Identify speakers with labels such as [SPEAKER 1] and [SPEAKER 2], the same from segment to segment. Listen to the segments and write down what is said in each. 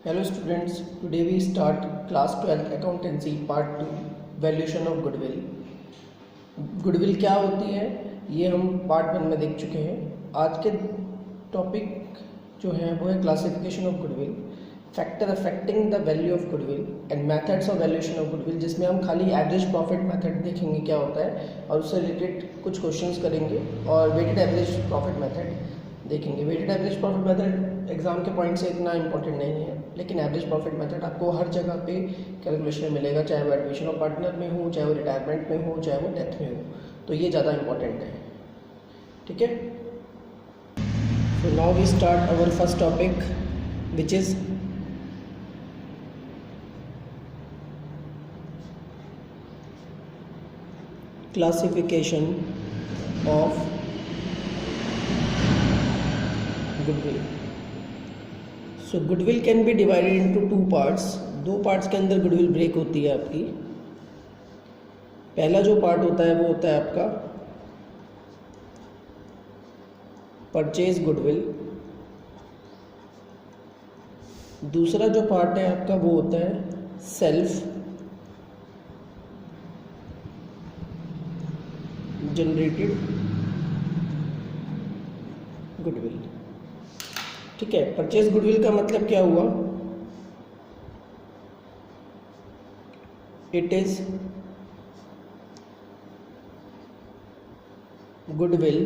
[SPEAKER 1] Hello students, today we start class 12th accountancy part 2 valuation of goodwill. Goodwill क्या होती है ये हम पार्ट 1 में देख चुके हैं. आज के टॉपिक जो है वो है classification of goodwill, factor affecting the value of goodwill and methods of valuation of goodwill, जिसमें हम खाली एवरेज प्रॉफिट मेथड देखेंगे क्या होता है और उससे रिलेटेड कुछ क्वेश्चंस करेंगे और वेटेड एवरेज प्रॉफिट मेथड देखेंगे. Weighted average profit method exam के पॉइंट से इतना इंपॉर्टेंट नहीं है, लेकिन एवरेज प्रॉफिट मेथड आपको हर जगह पे कैलकुलेशन में मिलेगा, चाहे वो एडमिशन ऑफ पार्टनर में हो, चाहे वो रिटायरमेंट में हो, चाहे वो डेथ में हो, तो ये ज़्यादा इंपॉर्टेंट है. ठीक है, so now we start our first topic which is classification of goodwill. So goodwill can be divided into two parts. दो पार्ट्स के अंदर गुडविल ब्रेक होती है आपकी. पहला जो पार्ट होता है वो होता है आपका परचेज गुडविल. दूसरा जो पार्ट है आपका वो होता है सेल्फ जनरेटेड गुडविल. ठीक है, परचेज गुडविल का मतलब क्या हुआ? It is goodwill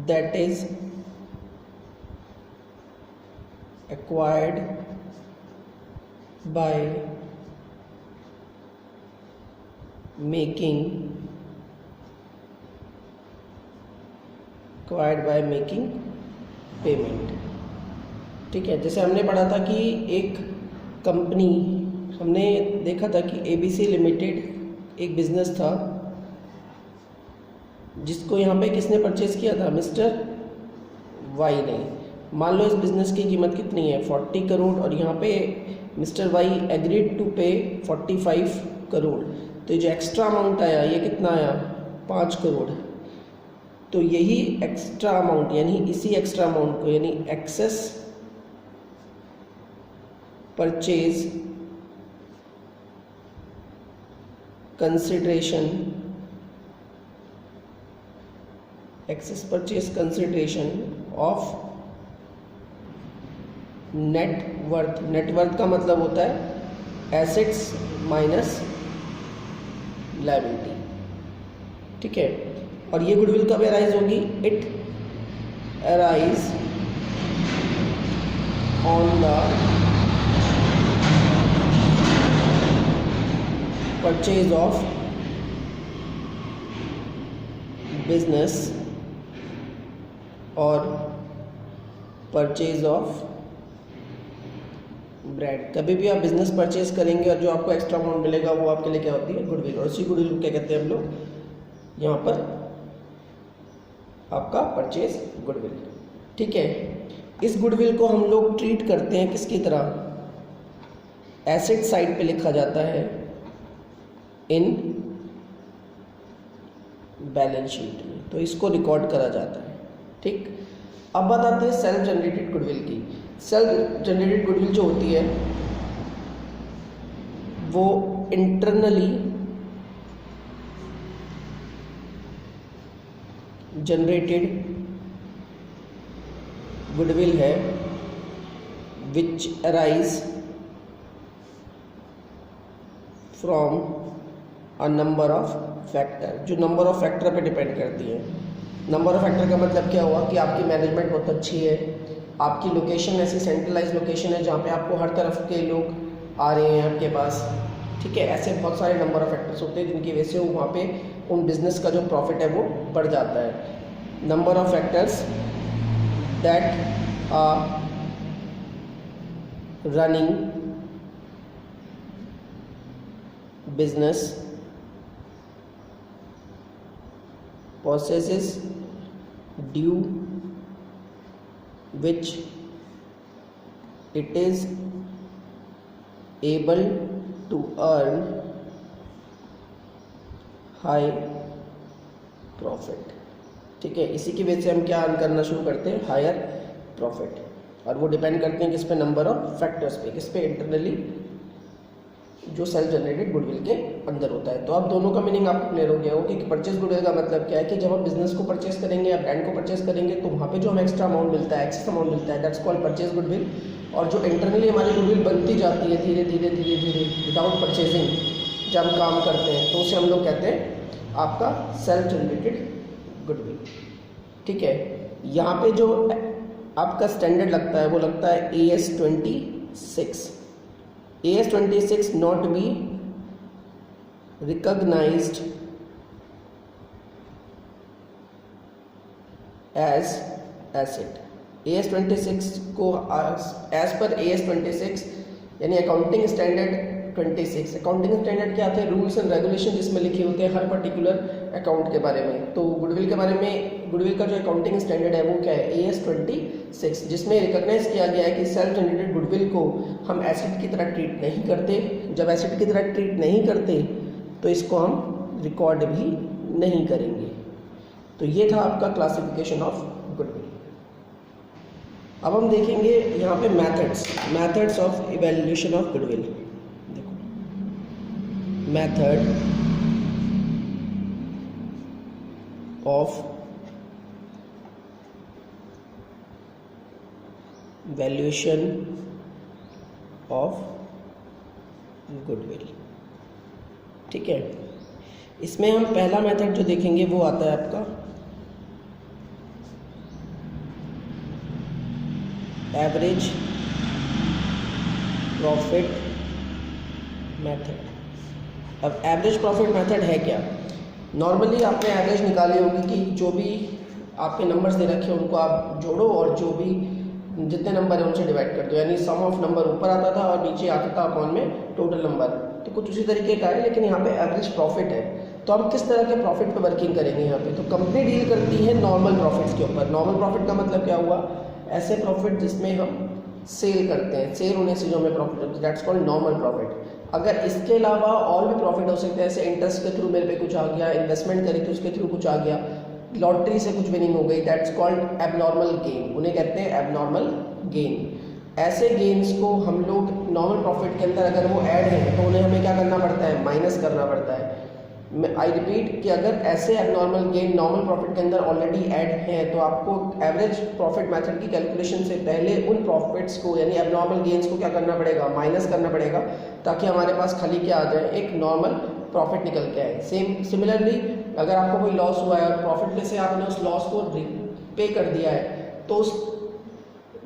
[SPEAKER 1] that is acquired by making payment. ठीक है, जैसे हमने पढ़ा था कि एक कंपनी, हमने देखा था कि ABC लिमिटेड एक बिजनेस था जिसको यहाँ पे किसने परचेज किया था? मिस्टर वाई ने. मान लो इस बिज़नेस की कीमत कितनी है? 40 करोड़, और यहाँ पे मिस्टर वाई एग्रीड टू पे 45 करोड़. तो जो एक्स्ट्रा अमाउंट आया ये कितना आया? 5 करोड़. तो यही एक्स्ट्रा अमाउंट, यानी इसी एक्स्ट्रा अमाउंट को, यानी excess purchase consideration, excess purchase consideration of net worth. Net worth का मतलब होता है एसेट्स माइनस लायबिलिटी. ठीक है, और ये गुडविल कब अराइज होगी? It arise on the purchase of business और परचेज ऑफ ब्रांड. कभी भी आप बिजनेस परचेज करेंगे और जो आपको एक्स्ट्रा अमाउंट मिलेगा वो आपके लिए क्या होती है? गुडविल. और उसी गुडविल को क्या कहते हैं हम लोग यहाँ पर? आपका परचेज गुडविल. ठीक है, इस गुडविल को हम लोग ट्रीट करते हैं किसकी तरह? एसेट साइड पे लिखा जाता है इन बैलेंस शीट में, तो इसको रिकॉर्ड करा जाता है. ठीक, अब बात आते हैं सेल्फ जनरेटेड गुडविल की. सेल्फ जनरेटेड गुडविल जो होती है वो इंटरनली जनरेटेड गुडविल है विच arise from a number of factor, जो नंबर ऑफ फैक्टर पे डिपेंड करती है. नंबर ऑफ फैक्टर का मतलब क्या हुआ कि आपकी मैनेजमेंट बहुत अच्छी है, आपकी लोकेशन ऐसी सेंट्रलाइज लोकेशन है जहाँ पे आपको हर तरफ के लोग आ रहे हैं आपके पास. ठीक है, ऐसे बहुत सारे नंबर ऑफ फैक्टर्स होते हैं जिनकी वजह से वहाँ पे उन बिजनेस का जो प्रॉफिट है वो बढ़ जाता है. Number of factors that are running business possesses due which it is able to earn high profit. ठीक है। इसी की वजह से हम क्या अर्न करना शुरू करते हैं, हायर प्रॉफिट, और वो डिपेंड करते हैं किस पे, नंबर ऑफ फैक्टर्स पे, किस पे, इंटरनली जो सेल्फ जनरेटेड गुडविल के अंदर होता है। तो अब दोनों का मीनिंग आपको क्लियर हो गया होगा कि परचेज गुडविल का मतलब क्या है कि जब हम बिजनेस को परचेस करेंगे या ब्रांड को परचेस करेंगे तो वहाँ पे जो हमें एक्स्ट्रा अमाउंट मिलता है, एक्सेस अमाउंट मिलता है, दैट्स कॉल्ड परचेज गुडविल। और जो इंटरनली हमारी गुडविल बनती जाती है धीरे धीरे धीरे धीरे विदाउट परचेजिंग, जब हम काम करते हैं तो उसे हम लोग कहते हैं आपका सेल्फ जनरेटेड गुडविल। ठीक है। यहाँ पे जो आपका स्टैंडर्ड लगता है वो लगता है AS26। AS26 not be recognized as asset। AS26 को एज पर AS26 यानी अकाउंटिंग स्टैंडर्ड 26। अकाउंटिंग स्टैंडर्ड क्या आते हैं, रूल्स एंड रेगुलेशन जिसमें लिखे होते हैं हर पर्टिकुलर अकाउंट के बारे में। तो गुडविल के बारे में, गुडविल का जो अकाउंटिंग स्टैंडर्ड है वो क्या है, AS26, जिसमें रिकॉग्नाइज किया गया है कि सेल्फ जनरेटेड गुडविल को हम एसेट की तरह ट्रीट नहीं करते। जब एसेट की तरह ट्रीट नहीं करते तो इसको हम रिकॉर्ड भी नहीं करेंगे। तो ये था आपका क्लासिफिकेशन ऑफ गुडविल। अब हम देखेंगे यहाँ पे methods of evaluation of goodwill. देखो, method of valuation of goodwill. ठीक है। इसमें हम पहला मेथड जो देखेंगे वो आता है आपका एवरेज प्रॉफिट मेथड। अब एवरेज प्रॉफिट मेथड है क्या, नॉर्मली आपने एवरेज निकाली होगी कि जो भी आपके नंबर्स दे रखे हैं उनको आप जोड़ो और जो भी जितने नंबर है उनसे डिवाइड कर दो, यानी सम ऑफ नंबर ऊपर आता था और नीचे आता था अपॉन में टोटल नंबर। तो कुछ उसी तरीके का है, लेकिन यहाँ पे एवरेज प्रॉफिट है। तो हम किस तरह के प्रॉफिट पे वर्किंग करेंगे यहाँ पे, तो कंपनी डील करती है नॉर्मल प्रॉफिट्स के ऊपर। नॉर्मल प्रॉफिट का मतलब क्या हुआ, ऐसे प्रॉफिट जिसमें हम सेल करते हैं, सेल होने से जो हमें प्रॉफिट होता है, दैट्स कॉल्ड नॉर्मल प्रॉफिट। अगर इसके अलावा और भी प्रॉफिट हो सकते हैं, जैसे इंटरेस्ट के थ्रू मेरे पे कुछ आ गया, इन्वेस्टमेंट करी तो उसके थ्रू कुछ आ गया, लॉटरी से कुछ विनिंग हो गई, दैट्स कॉल्ड एबनॉर्मल गेन, उन्हें कहते हैं एबनॉर्मल गेन। ऐसे गेन्स को हम लोग नॉर्मल प्रॉफिट के अंदर अगर वो ऐड हैं तो उन्हें हमें क्या करना पड़ता है, माइनस करना पड़ता है। आई रिपीट कि अगर ऐसे एबनॉर्मल गेन नॉर्मल प्रॉफिट के अंदर ऑलरेडी ऐड हैं तो आपको एवरेज प्रॉफिट मेथड की कैलकुलेशन से पहले उन प्रॉफिट्स को यानी एबनॉर्मल गेन्स को क्या करना पड़ेगा, माइनस करना पड़ेगा, ताकि हमारे पास खाली क्या आ जाए, एक नॉर्मल प्रॉफिट निकल के आए। सिमिलरली अगर आपको कोई लॉस हुआ है और प्रॉफिट में से आपने उस लॉस को पे कर दिया है तो उस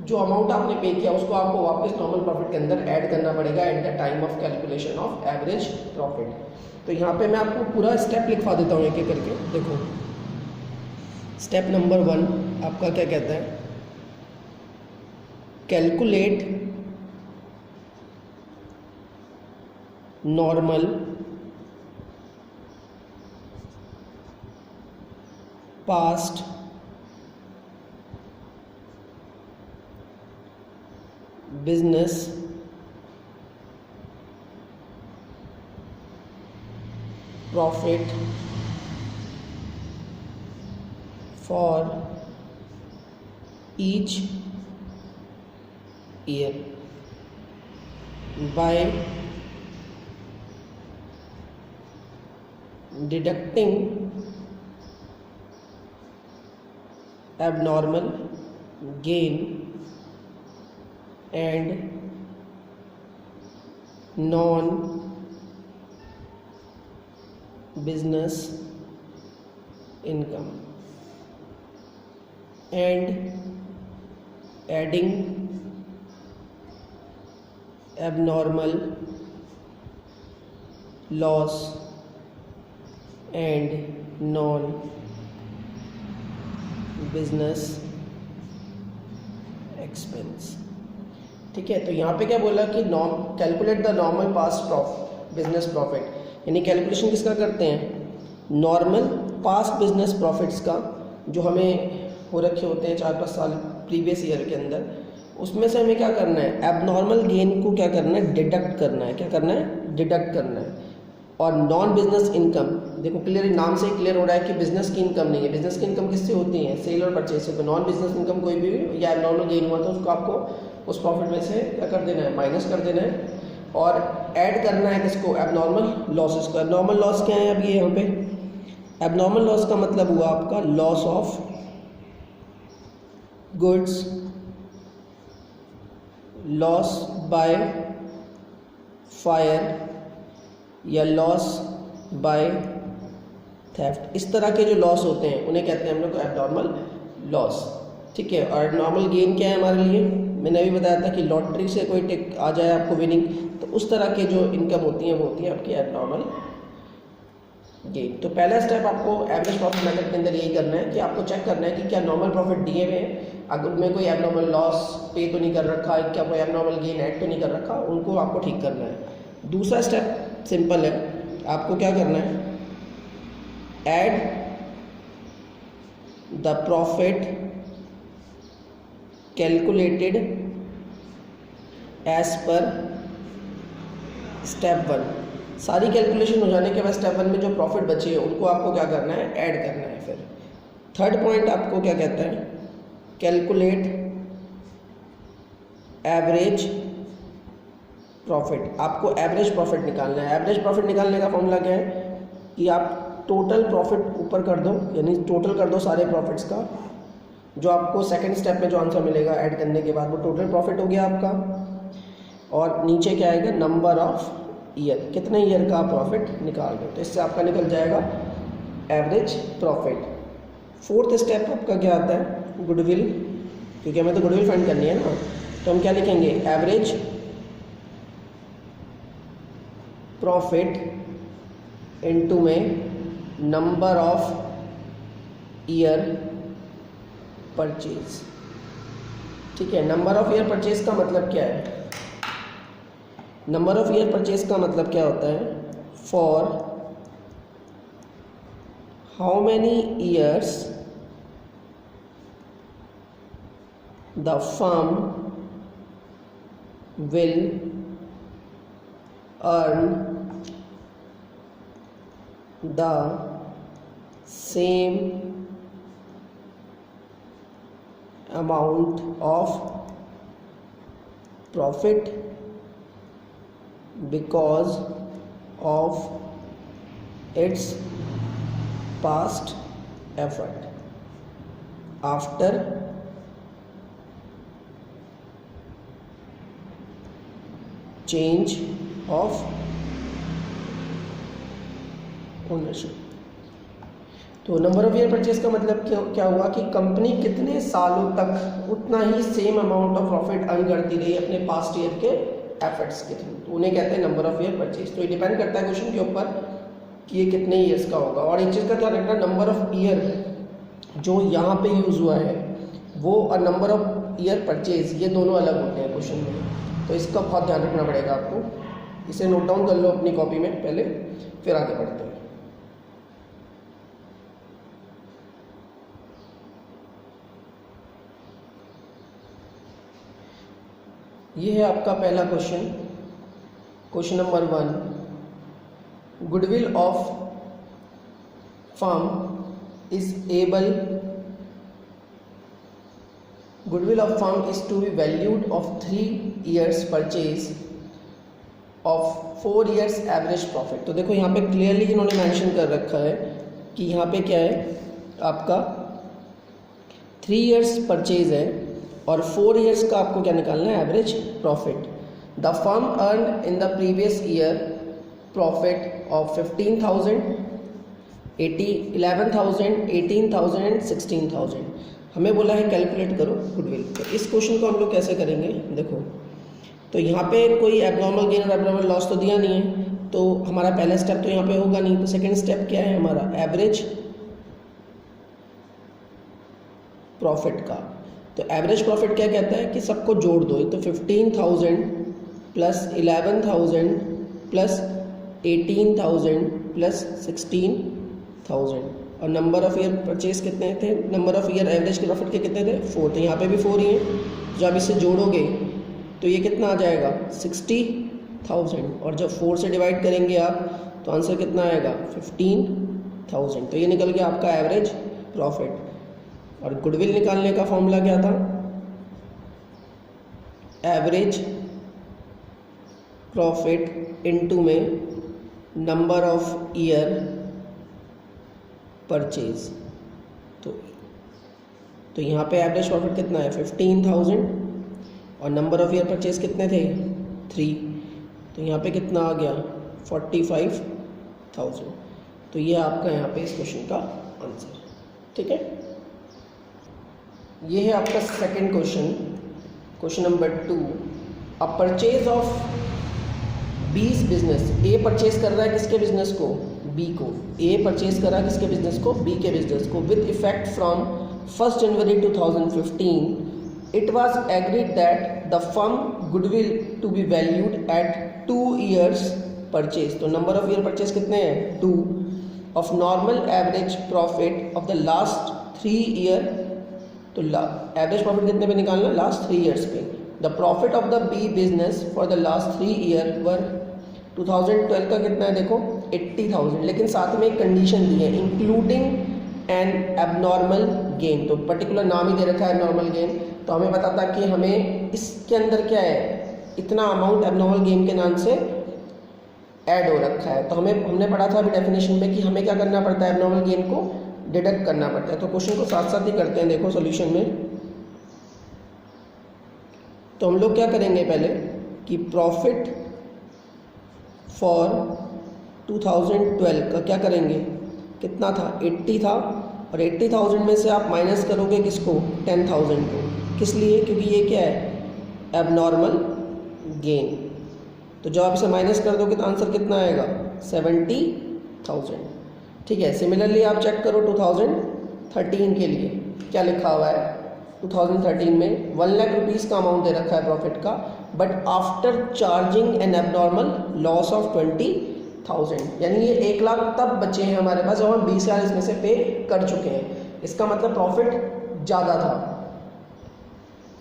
[SPEAKER 1] जो अमाउंट आपने पे किया उसको आपको वापस नॉर्मल प्रॉफिट के अंदर ऐड करना पड़ेगा at the time of calculation of average profit. तो यहाँ पे मैं आपको पूरा स्टेप लिखवा देता हूँ एक एक करके। देखो, स्टेप नंबर 1 आपका क्या कहता है, calculate normal past business profit for each year by deducting abnormal gain and non business income and adding abnormal loss and non business expense. ठीक है। तो यहाँ पे क्या बोला कि calculate the normal past business profit, यानी कैलकुलेशन किसका करते हैं, नॉर्मल पास्ट बिजनेस प्रॉफिट्स का जो हमें हो रखे होते हैं 4-5 साल प्रीवियस ईयर के अंदर, उसमें से हमें क्या करना है, एबनॉर्मल गेन को क्या करना है, डिडक्ट करना है। क्या करना है, डिडक्ट करना है। और नॉन बिजनेस इनकम, देखो क्लियर नाम से क्लियर हो रहा है कि बिजनेस की इनकम नहीं है। बिजनेस की इनकम किससे होती है? सेल और परचेज से। तो नॉन बिजनेस इनकम कोई भी या एबनॉर्मल गेन हुआ तो उसको आपको उस प्रॉफिट में से क्या कर देना है? माइनस कर देना है और ऐड करना है किसको? एबनॉर्मल लॉसेस को। एबनॉर्मल लॉस क्या है? अब ये यहाँ पे एबनॉर्मल लॉस का मतलब हुआ आपका loss of goods, loss by fire या लॉस बाय थेफ्ट। इस तरह के जो लॉस होते हैं उन्हें कहते हैं हम लोग एबनॉर्मल लॉस। ठीक है। और नॉर्मल गेन क्या है हमारे लिए? मैंने अभी बताया था कि लॉटरी से कोई टिक आ जाए आपको विनिंग, तो उस तरह के जो इनकम होती है वो होती है आपकी एबनॉर्मल गेन। तो पहला स्टेप आपको एवरेज प्रॉफिट मेथड के अंदर यही करना है कि आपको चेक करना है कि क्या नॉर्मल प्रॉफिट दिए हुए हैं, अगर उनमें कोई एबनॉर्मल लॉस पे तो नहीं कर रखा है, क्या कोई एबनॉर्मल गेन ऐड तो नहीं कर रखा, उनको आपको ठीक करना है। दूसरा स्टेप सिंपल है, आपको क्या करना है? Add the profit calculated as per step 1। सारी कैलकुलेशन हो जाने के बाद स्टेप 1 में जो प्रॉफिट बचे हैं उनको आपको क्या करना है? ऐड करना है। फिर थर्ड पॉइंट आपको क्या कहता है? Calculate average profit. आपको एवरेज प्रॉफिट निकालना है। एवरेज प्रॉफिट निकालने का फॉर्मूला क्या है कि आप टोटल प्रॉफिट ऊपर कर दो, यानी टोटल कर दो सारे प्रॉफिट्स का, जो आपको सेकंड स्टेप में जो आंसर मिलेगा ऐड करने के बाद वो टोटल प्रॉफिट हो गया आपका। और नीचे क्या आएगा? नंबर ऑफ ईयर, कितने ईयर का प्रॉफिट निकाल दो, तो इससे आपका निकल जाएगा एवरेज प्रॉफिट। फोर्थ स्टेप आपका क्या आता है? गुडविल, क्योंकि हमें तो गुडविल फाइंड करनी है ना, तो हम क्या लिखेंगे? एवरेज प्रॉफिट इनटू में नंबर ऑफ ईयर परचेज। ठीक है। नंबर ऑफ ईयर परचेज का मतलब क्या है? नंबर ऑफ ईयर परचेज का मतलब क्या होता है? For how many years the firm will earn the same amount of profit because of its past effort after change of ownership. तो नंबर ऑफ ईयर परचेज का मतलब क्या हुआ कि कंपनी कितने सालों तक उतना ही same amount of profit earn करती रही अपने पास्ट ईयर के एफर्ट्स के थ्रू, तो उन्हें कहते हैं नंबर ऑफ ईयर परचेज। तो ये डिपेंड करता है क्वेश्चन के ऊपर कि ये कितने ईयर्स का होगा। और एक चीज़ का ध्यान रखना, नंबर ऑफ ईयर जो यहाँ पे यूज़ हुआ है वो और नंबर ऑफ ईयर परचेज ये दोनों अलग होते हैं क्वेश्चन में, तो इसका बहुत ध्यान रखना पड़ेगा आपको। इसे नोट डाउन कर लो अपनी कॉपी में पहले, फिर आगे बढ़ते हैं। ये है आपका पहला question, question number 1। Goodwill of firm is able, goodwill of firm is to be valued of 3 years purchase of 4 years average profit. तो देखो यहाँ पे क्लियरली इन्होंने मेंशन कर रखा है कि यहाँ पे क्या है आपका 3 years परचेज है और 4 years का आपको क्या निकालना है? Average profit. The firm earn in the previous year profit of 15,000, 11,000, 18,000 and 16,000। हमें बोला है कैलकुलेट करो गुडविल। तो इस क्वेश्चन को हम लोग कैसे करेंगे? देखो, तो यहाँ पे कोई एबनॉर्मल गेन और एबनॉर्मल लॉस तो दिया नहीं है, तो हमारा पहला स्टेप तो यहाँ पे होगा नहीं। तो सेकेंड स्टेप क्या है हमारा? एवरेज प्रॉफिट का। तो एवरेज प्रॉफिट क्या कहता है कि सबको जोड़ दो, तो 15,000 प्लस 11,000 प्लस 18,000 प्लस 16,000 और नंबर ऑफ ईयर परचेज कितने थे? नंबर ऑफ ईयर एवरेज के प्रॉफिट के कितने थे? 4। तो यहाँ पे भी 4 ही हैं। जब इसे जोड़ोगे तो ये कितना आ जाएगा? 60,000। और जब 4 से डिवाइड करेंगे आप तो आंसर कितना आएगा 15,000। तो ये निकल गया आपका एवरेज प्रॉफिट। और गुडविल निकालने का फॉर्मूला क्या था, एवरेज प्रॉफिट इनटू में नंबर ऑफ ईयर परचेज। तो यहाँ पे एवरेज प्रॉफिट कितना है 15,000 और नंबर ऑफ ईयर परचेज कितने थे 3, तो यहाँ पे कितना आ गया 45,000। तो ये आपका यहाँ पे इस क्वेश्चन का आंसर। ठीक है, ये है आपका second question, question number 2। A purchase of बीस बिजनेस, ए परचेज कर रहा है किसके बिजनेस को, बी को। ए परचेज कर रहा है किसके बिजनेस को, बी के बिजनेस को। With effect from 1 January 2015 it was agreed that the firm goodwill to be valued at 2 years purchase। तो नंबर ऑफ ईयर परचेज कितने हैं 2 of normal average profit of the last 3 year। तो average profit कितने पे निकालना, last 3 years पे। The profit of the B business for the last 3 year were 2012 का कितना है देखो 80,000, लेकिन साथ में एक कंडीशन दी है इंक्लूडिंग एन एबनॉर्मल गेन। तो पर्टिकुलर नाम ही दे रखा है एबनॉर्मल गेन। तो हमें पता था कि हमें इसके अंदर क्या है, इतना अमाउंट एबनॉर्मल गेन के नाम से ऐड हो रखा है। तो हमने पढ़ा था अभी डेफिनेशन में कि हमें क्या करना पड़ता है, एबनॉर्मल गेन को डिडक्ट करना पड़ता है। तो क्वेश्चन को साथ साथ ही करते हैं, देखो सॉल्यूशन में। तो हम लोग क्या करेंगे पहले कि प्रॉफिट फॉर 2012 का क्या करेंगे, कितना था 80 था, और 80,000 में से आप माइनस करोगे किसको 10,000 को। किस लिए, क्योंकि ये क्या है एबनॉर्मल गेन। तो जब आप इसे माइनस कर दोगे तो आंसर कितना आएगा 70,000। ठीक है, सिमिलरली आप चेक करो 2013 के लिए क्या लिखा हुआ है। 2013 में 1 लाख रुपीज़ का अमाउंट दे रखा है प्रॉफिट का, but after charging N abnormal loss of 20,000, यानी ये 1 लाख तब बचे हैं हमारे पास जब हम 20,000 इसमें से पे कर चुके हैं। इसका मतलब प्रॉफिट ज़्यादा था।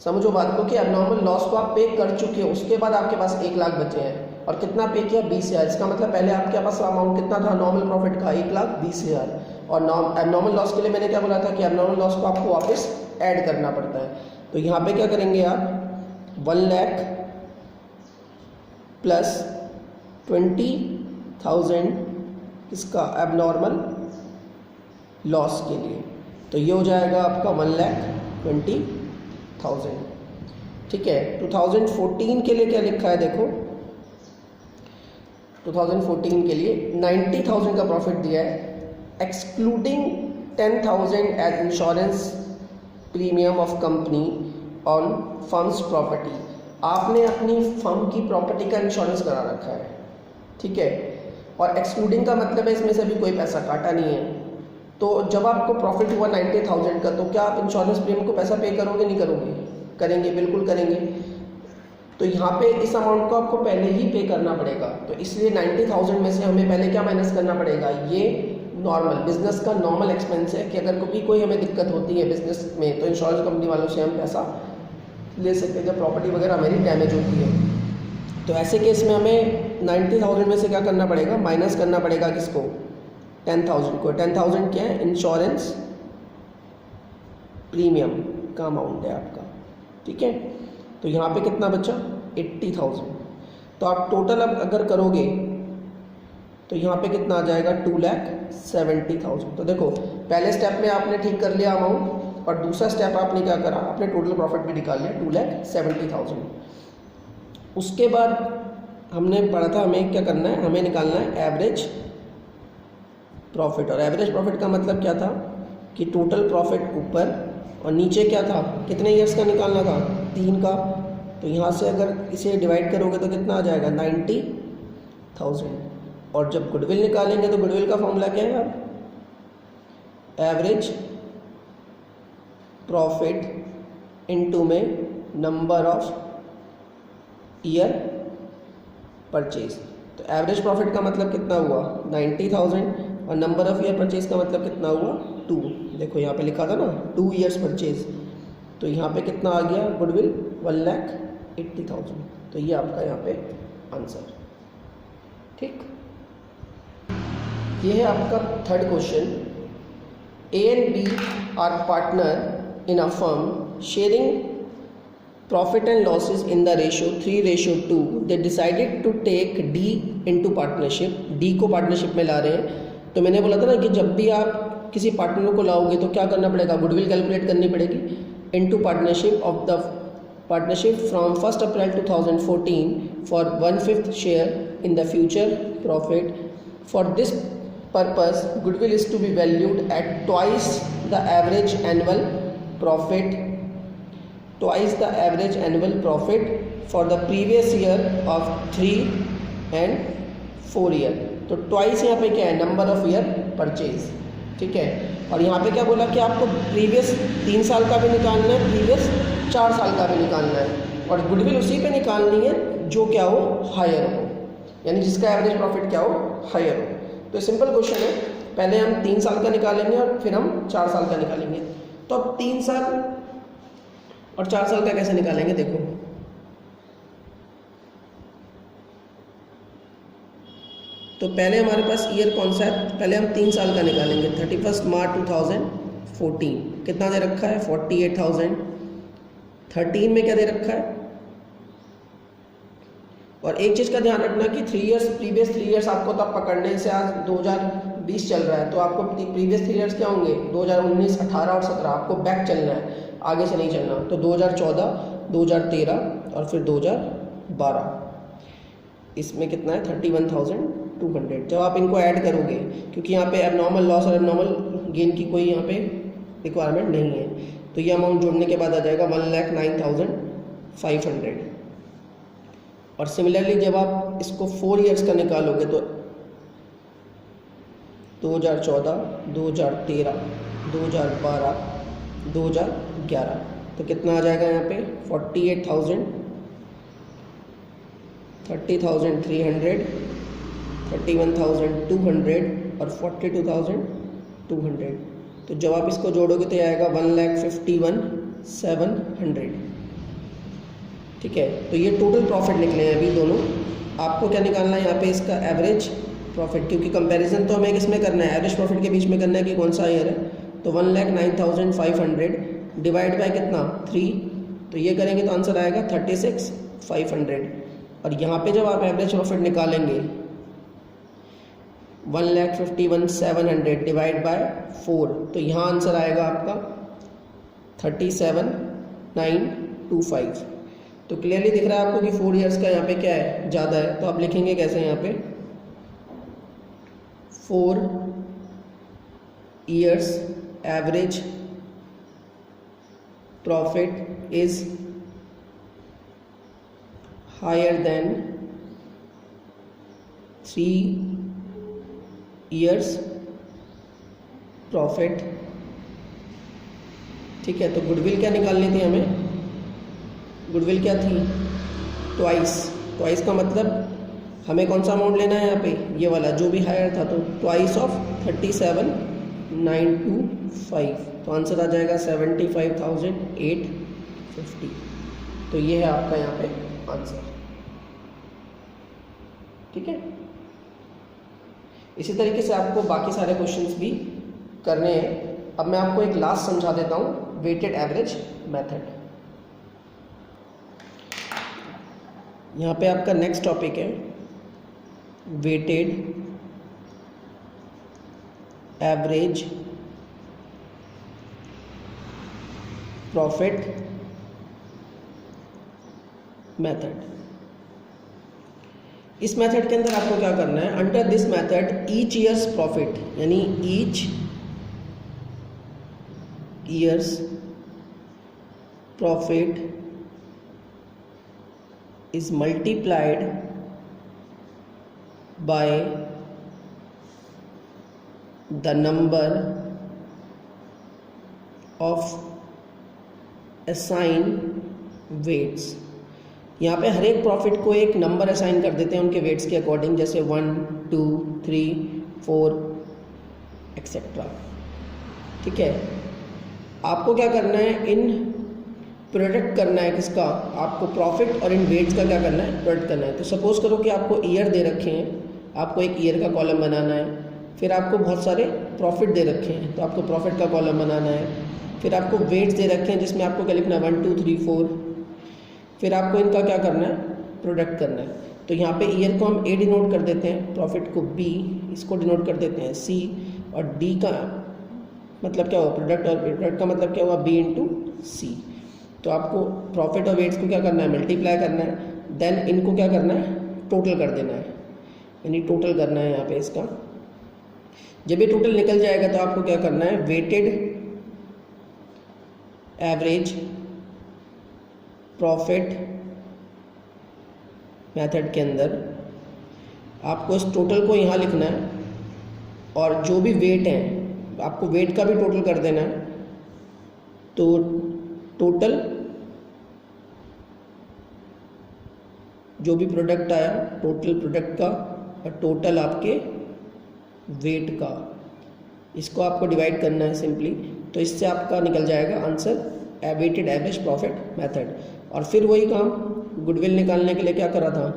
[SPEAKER 1] समझो बात को कि एबनॉर्मल लॉस को आप पे कर चुके हो, उसके बाद आपके पास 1 लाख बचे हैं और कितना पे किया 20,000। इसका मतलब पहले आपके पास अमाउंट कितना था नॉर्मल प्रॉफिट का 1,20,000, और एबनॉर्मल लॉस के लिए मैंने क्या बोला था कि एबनॉर्मल लॉस को आपको वापस ऐड करना पड़ता है। तो यहाँ पे क्या करेंगे आप 1 लाख प्लस 20,000 इसका एबनॉर्मल लॉस के लिए, तो ये हो जाएगा आपका 1,20,000। ठीक है, 2014 के लिए क्या लिखा है देखो, 2014 के लिए 90,000 का प्रॉफिट दिया है, excluding 10,000 as insurance premium of company on firm's property. आपने अपनी फर्म की प्रॉपर्टी का इंश्योरेंस करा रखा है, ठीक है, और एक्सक्लूडिंग का मतलब है इसमें से भी कोई पैसा काटा नहीं है। तो जब आपको प्रॉफिट हुआ 90,000 का, तो क्या आप इंश्योरेंस प्रीमियम को पैसा पे करोगे नहीं करोगे, करेंगे, बिल्कुल करेंगे। तो यहाँ पे इस अमाउंट को आपको पहले ही पे करना पड़ेगा। तो इसलिए 90,000 में से हमें पहले क्या माइनस करना पड़ेगा, ये नॉर्मल बिजनेस का नॉर्मल एक्सपेंस है कि अगर कोई हमें दिक्कत होती है बिजनेस में तो इंश्योरेंस कंपनी वालों से हम पैसा ले सकते हैं जब प्रॉपर्टी वगैरह हमारी डैमेज होती है। तो ऐसे केस में हमें 90,000 में से क्या करना पड़ेगा, माइनस करना पड़ेगा किसको 10,000 को। 10,000 क्या है, इंश्योरेंस प्रीमियम का अमाउंट है आपका, ठीक है। तो यहाँ पे कितना बचा 80,000। तो आप टोटल अब अगर करोगे तो यहाँ पे कितना आ जाएगा 2,70,000। तो देखो पहले स्टेप में आपने ठीक कर लिया अमाउंट, और दूसरा स्टेप आपने क्या करा, आपने टोटल प्रॉफिट भी निकाल लिया 2,70,000। उसके बाद हमने पढ़ा था हमें क्या करना है, हमें निकालना है एवरेज प्रॉफिट। और एवरेज प्रॉफिट का मतलब क्या था कि टोटल प्रॉफिट ऊपर और नीचे क्या था, कितने ईयर्स का निकालना था 3 का। तो यहाँ से अगर इसे डिवाइड करोगे तो कितना आ जाएगा 90,000। और जब गुडविल निकालेंगे तो गुडविल का फॉर्मूला क्या है, एवरेज प्रॉफिट इनटू में नंबर ऑफ ईयर परचेज। तो एवरेज प्रॉफिट का मतलब कितना हुआ 90,000, और नंबर ऑफ ईयर परचेज का मतलब कितना हुआ 2। देखो यहाँ पे लिखा था ना 2 ईयर्स परचेज, तो यहाँ पे कितना आ गया गुडविल 1,80,000। तो ये आपका यहाँ पे आंसर, ठीक। ये है आपका third question. A and B are partner in a firm sharing profit and losses in the ratio 3:2। They decided to take D into partnership. D को पार्टनरशिप में ला रहे हैं। तो मैंने बोला था ना कि जब भी आप किसी पार्टनर को लाओगे तो क्या करना पड़ेगा, गुडविल कैलकुलेट करनी पड़ेगी into partnership of the partnership from 1st April 2014 for 1/5 share in the future profit. For this purpose, goodwill is to be valued at twice the average annual profit, twice the average annual profit for the previous year of 3 and 4 year. तो twice यहाँ पे क्या है, number of year purchase, ठीक है। और यहाँ पे क्या बोला कि आपको प्रीवियस 3 साल का भी निकालना है, प्रीवियस 4 साल का भी निकालना है, और गुडविल उसी पे निकालनी है जो क्या हो, हायर हो, यानी जिसका एवरेज प्रॉफिट क्या हो, हायर हो। तो सिंपल क्वेश्चन है, पहले हम 3 साल का निकालेंगे और फिर हम 4 साल का निकालेंगे। तो अब 3 साल और 4 साल का कैसे निकालेंगे, देखो। तो पहले हमारे पास ईयर कौन सा है, पहले हम 3 साल का निकालेंगे। 31 मार्च 2014 कितना दे रखा है, 48,000। 13 में क्या दे रखा है, और एक चीज़ का ध्यान रखना कि 3 इयर्स, प्रीवियस 3 इयर्स आपको तब पकड़ने से, आज 2020 चल रहा है तो आपको प्रीवियस 3 इयर्स क्या होंगे, 2019, 18 और 17 आपको बैक चलना है, आगे से नहीं चलना। तो 2014, 2013 और फिर 2012, इसमें कितना है 31,200। जब आप इनको ऐड करोगे, क्योंकि यहाँ पे एबनॉर्मल लॉस और एबनॉर्मल गेन की कोई यहाँ पे रिक्वायरमेंट नहीं है, तो ये अमाउंट जोड़ने के बाद आ जाएगा 1,09,500। और सिमिलरली जब आप इसको 4 इयर्स का निकालोगे तो 2014, 2013, 2012, 2011, तो कितना आ जाएगा यहाँ पे 48,000, 30,300, 31,200 और 42,200। तो जब आप इसको जोड़ोगे तो आएगा 1,51,700, ठीक है। तो ये टोटल प्रॉफिट निकले हैं अभी दोनों। आपको क्या निकालना है यहाँ पे, इसका एवरेज प्रॉफिट, क्योंकि कंपैरिजन तो हमें किसमें करना है, एवरेज प्रॉफिट के बीच में करना है कि कौन सा ईयर है। तो 1,09,500 डिवाइड बाय कितना, 3, तो ये करेंगे तो आंसर आएगा 36,500। और यहाँ पे जब आप एवरेज प्रॉफिट निकालेंगे 1,51,700 डिवाइड बाय 4, तो यहाँ आंसर आएगा आपका 37,925। तो क्लियरली दिख रहा है आपको कि 4 इयर्स का यहाँ पे क्या है, ज़्यादा है। तो आप लिखेंगे कैसे यहाँ पे, 4 years average profit is higher than 3 years profit, ठीक है। तो गुडविल क्या निकालनी थी हमें, गुडविल क्या थी, ट्वाइस का मतलब हमें कौन सा अमाउंट लेना है यहाँ पे, ये वाला जो भी हायर था, तो ट्वाइस ऑफ 37,925, तो आंसर आ जाएगा 75,850। तो ये है आपका यहाँ पे आंसर, ठीक है। इसी तरीके से आपको बाकी सारे क्वेश्चंस भी करने हैं। अब मैं आपको एक लास्ट समझा देता हूँ, वेटेड एवरेज मेथड। यहाँ पे आपका नेक्स्ट टॉपिक है वेटेड एवरेज प्रॉफिट मेथड। इस मेथड के अंदर आपको क्या करना है, under this method each year's profit, यानी each year's profit is multiplied by the number of assigned weights। यहाँ पे हर एक प्रॉफिट को एक नंबर असाइन कर देते हैं उनके वेट्स के अकॉर्डिंग, जैसे 1, 2, 3, 4 एक्सेट्रा, ठीक है। आपको क्या करना है, इन प्रोडक्ट करना है किसका, आपको प्रॉफिट और इन वेट्स का क्या करना है, प्रोडक्ट करना है। तो सपोज करो कि आपको ईयर दे रखे हैं, आपको एक ईयर का कॉलम बनाना है, फिर आपको बहुत सारे प्रॉफिट दे रखे हैं, तो आपको प्रॉफिट का कॉलम बनाना है। फिर आपको वेट्स दे रखे हैं जिसमें आपको क्या लिखना है 1 2 3 4। फिर आपको इनका क्या करना है, प्रोडक्ट करना है। तो यहाँ पे ईयर को हम ए डिनोट कर देते हैं, प्रॉफिट को बी, इसको डिनोट कर देते हैं सी, और डी का मतलब क्या हुआ प्रोडक्ट, और प्रोडक्ट का मतलब क्या हुआ बी इंटू सी। तो आपको प्रॉफिट और वेट्स को क्या करना है, मल्टीप्लाई करना है, देन इनको क्या करना है, टोटल कर देना है, यानी टोटल करना है यहाँ पे इसका। जब ये टोटल निकल जाएगा तो आपको क्या करना है, वेटेड एवरेज प्रॉफिट मेथड के अंदर आपको इस टोटल को यहाँ लिखना है, और जो भी वेट है आपको वेट का भी टोटल कर देना है। तो टोटल जो भी प्रोडक्ट आया, टोटल प्रोडक्ट का और टोटल आपके वेट का, इसको आपको डिवाइड करना है सिंपली। तो इससे आपका निकल जाएगा answer weighted average profit method. और फिर वही काम गुडविल निकालने के लिए क्या करा था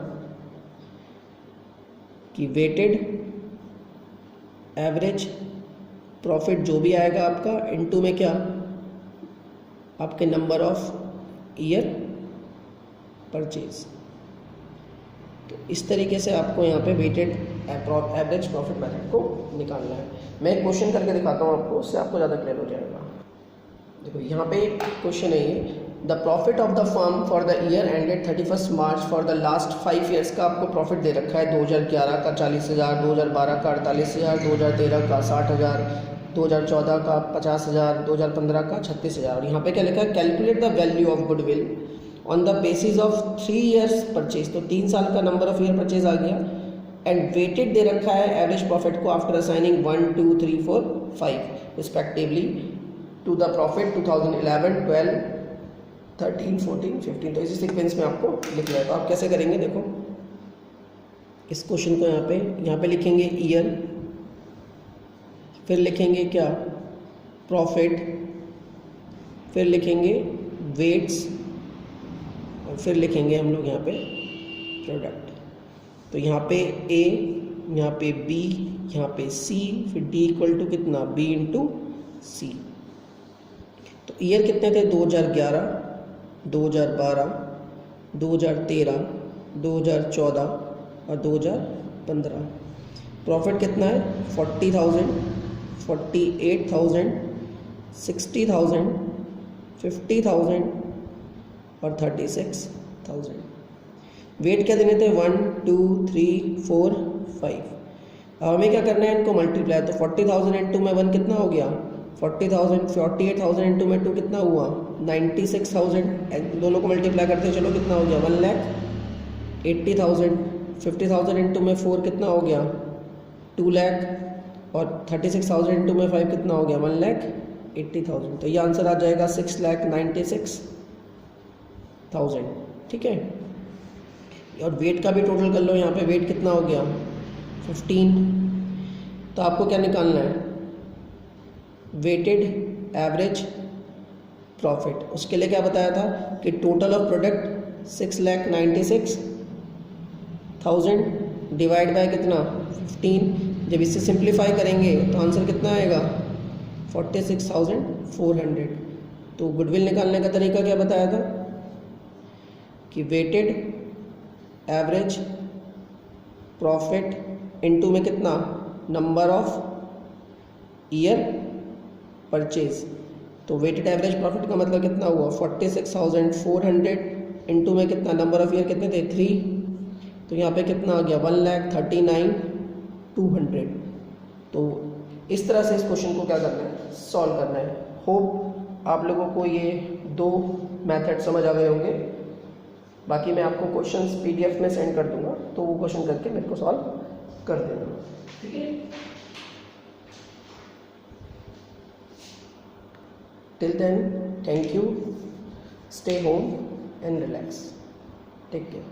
[SPEAKER 1] कि वेटेड एवरेज प्रॉफिट जो भी आएगा आपका इनटू में क्या, आपके नंबर ऑफ ईयर परचेज। तो इस तरीके से आपको यहाँ पे वेटेड एवरेज प्रॉफिट मेथड को निकालना है। मैं एक क्वेश्चन करके दिखाता हूँ आपको, उससे आपको ज़्यादा क्लियर हो जाएगा। देखो यहाँ पे एक क्वेश्चन है ये, the profit of the firm for the year ended 31 March for the last 5 years का आपको प्रॉफिट दे रखा है। 2011 का 40,000, 2012 का 48,000, 2013 का 60,000, 2014 का 50,000, 2015 का 36,000। और यहाँ पे क्या लिखा है, calculate the value of goodwill on the basis of 3 years purchase. तो 3 साल का नंबर ऑफ ईयर परचेज आ गया। एंड वेटेड दे रखा है एवरेज प्रॉफिट को after assigning 1 2 3 4 5 respectively to the profit 2011, 12, 13, 14, 15। तो इसी सीक्वेंस में आपको लिखना है। तो आप कैसे करेंगे, देखो इस क्वेश्चन को यहाँ पे लिखेंगे ईयर, फिर लिखेंगे क्या प्रॉफिट, फिर लिखेंगे वेट्स, और फिर लिखेंगे हम लोग यहाँ पे प्रोडक्ट। तो यहाँ पे ए, यहाँ पे बी, यहाँ पे सी, फिर डी इक्वल टू कितना बी इंटू सी। तो ईयर कितने थे, 2011, 2012, 2013, 2014 और 2015। प्रॉफिट कितना है 40,000, 48,000, 60,000, 50,000 और 36,000। वेट क्या देने थे 1 2 3 4 5। अब हमें क्या करना है, इनको मल्टीप्लाई। तो 40,000 इंटू में 1 कितना हो गया 40,000, 48,000 इंटू में 2 कितना हुआ 96,000। दोनों को मल्टीप्लाई करते हैं, चलो कितना हो गया 1,80,000। 50,000 इंटू में 4 कितना हो गया 2 लाख, और 36,000 इंटू में 5 कितना हो गया 1,80,000। तो ये आंसर आ जाएगा 6,96,000। ठीक है। और वेट का भी टोटल कर लो, यहाँ पे वेट कितना हो गया 15। तो आपको क्या निकालना है, वेटेड एवरेज प्रॉफिट। उसके लिए क्या बताया था कि total of product 6,96,000 divide by कितना 15। जब इससे सिंप्लीफाई करेंगे तो आंसर कितना आएगा 46,400। तो गुडविल निकालने का तरीका क्या बताया था कि वेटेड एवरेज प्रॉफिट इनटू में कितना नंबर ऑफ ईयर परचेज। तो वेटेड एवरेज प्रॉफिट का मतलब कितना हुआ 46,400 इनटू में कितना नंबर ऑफ ईयर कितने थे 3। तो यहाँ पे कितना आ गया 1,39,200। तो इस तरह से इस क्वेश्चन को क्या करना है, सॉल्व करना है। होप आप लोगों को ये 2 मेथड समझ आ गए होंगे। बाकी मैं आपको क्वेश्चंस PDF में सेंड कर दूंगा, तो वो क्वेश्चन करके मेरे को सॉल्व कर देना। ठीक है। Till then, thank you. Stay home and relax. Take care.